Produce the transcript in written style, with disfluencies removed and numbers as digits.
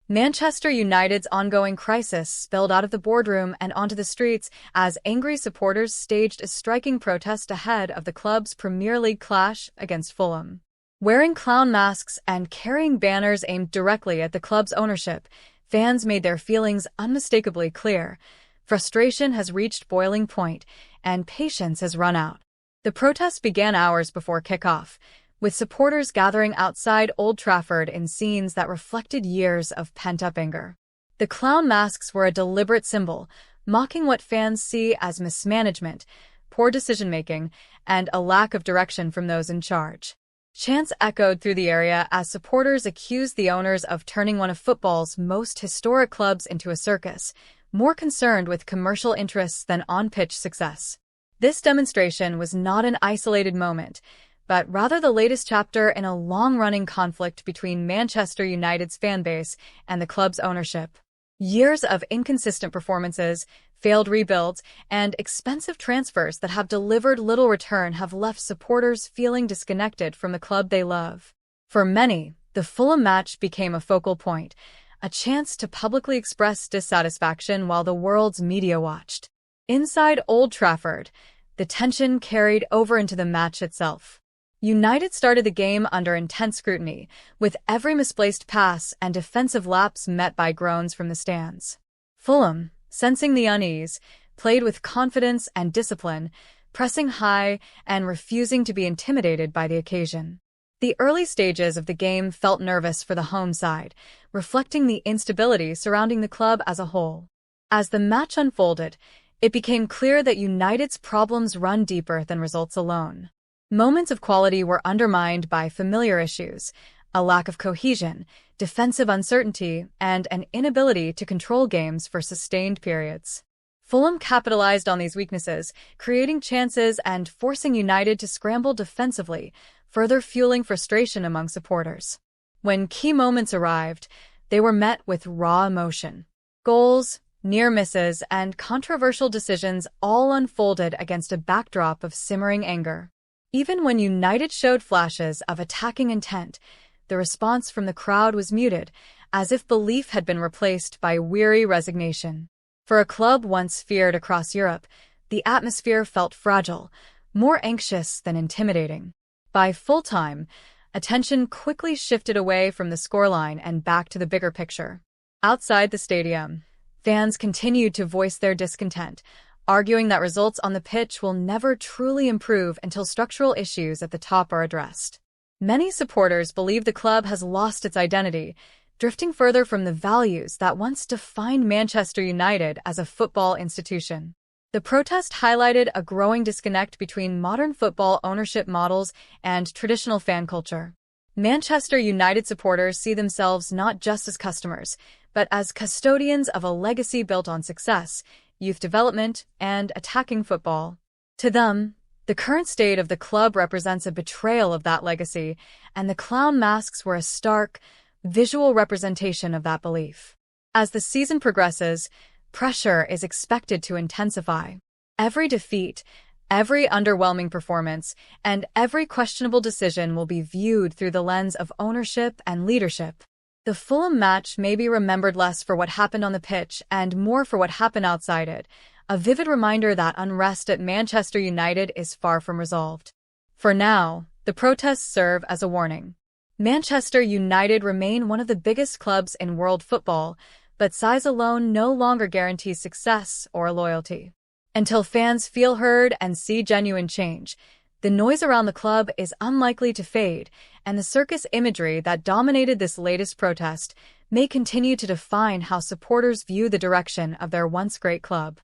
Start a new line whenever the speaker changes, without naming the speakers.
Manchester United's ongoing crisis spilled out of the boardroom and onto the streets as angry supporters staged a striking protest ahead of the club's Premier League clash against Fulham. Wearing clown masks and carrying banners aimed directly at the club's ownership, fans made their feelings unmistakably clear. Frustration has reached boiling point, and patience has run out. The protest began hours before kickoff, with supporters gathering outside Old Trafford in scenes that reflected years of pent-up anger. The clown masks were a deliberate symbol, mocking what fans see as mismanagement, poor decision-making, and a lack of direction from those in charge. Chants echoed through the area as supporters accused the owners of turning one of football's most historic clubs into a circus, more concerned with commercial interests than on-pitch success. This demonstration was not an isolated moment, but rather the latest chapter in a long-running conflict between Manchester United's fanbase and the club's ownership. Years of inconsistent performances, failed rebuilds, and expensive transfers that have delivered little return have left supporters feeling disconnected from the club they love. For many, the Fulham match became a focal point, a chance to publicly express dissatisfaction while the world's media watched. Inside Old Trafford, the tension carried over into the match itself. United started the game under intense scrutiny, with every misplaced pass and defensive lapse met by groans from the stands. Fulham, sensing the unease, played with confidence and discipline, pressing high and refusing to be intimidated by the occasion. The early stages of the game felt nervous for the home side, reflecting the instability surrounding the club as a whole. As the match unfolded, it became clear that United's problems run deeper than results alone. Moments of quality were undermined by familiar issues, a lack of cohesion, defensive uncertainty, and an inability to control games for sustained periods. Fulham capitalized on these weaknesses, creating chances and forcing United to scramble defensively, further fueling frustration among supporters. When key moments arrived, they were met with raw emotion. Goals, near misses, and controversial decisions all unfolded against a backdrop of simmering anger. Even when United showed flashes of attacking intent, the response from the crowd was muted, as if belief had been replaced by weary resignation. For a club once feared across Europe, the atmosphere felt fragile, more anxious than intimidating. By full-time, attention quickly shifted away from the scoreline and back to the bigger picture. Outside the stadium, fans continued to voice their discontent, arguing that results on the pitch will never truly improve until structural issues at the top are addressed. Many supporters believe the club has lost its identity, drifting further from the values that once defined Manchester United as a football institution. The protest highlighted a growing disconnect between modern football ownership models and traditional fan culture. Manchester United supporters see themselves not just as customers, but as custodians of a legacy built on success, youth development, and attacking football. To them, the current state of the club represents a betrayal of that legacy, and the clown masks were a stark, visual representation of that belief. As the season progresses, pressure is expected to intensify. Every defeat, every underwhelming performance, and every questionable decision will be viewed through the lens of ownership and leadership. The Fulham match may be remembered less for what happened on the pitch and more for what happened outside it, a vivid reminder that unrest at Manchester United is far from resolved. For now, the protests serve as a warning. Manchester United remain one of the biggest clubs in world football, but size alone no longer guarantees success or loyalty. Until fans feel heard and see genuine change, the noise around the club is unlikely to fade, and the circus imagery that dominated this latest protest may continue to define how supporters view the direction of their once great club.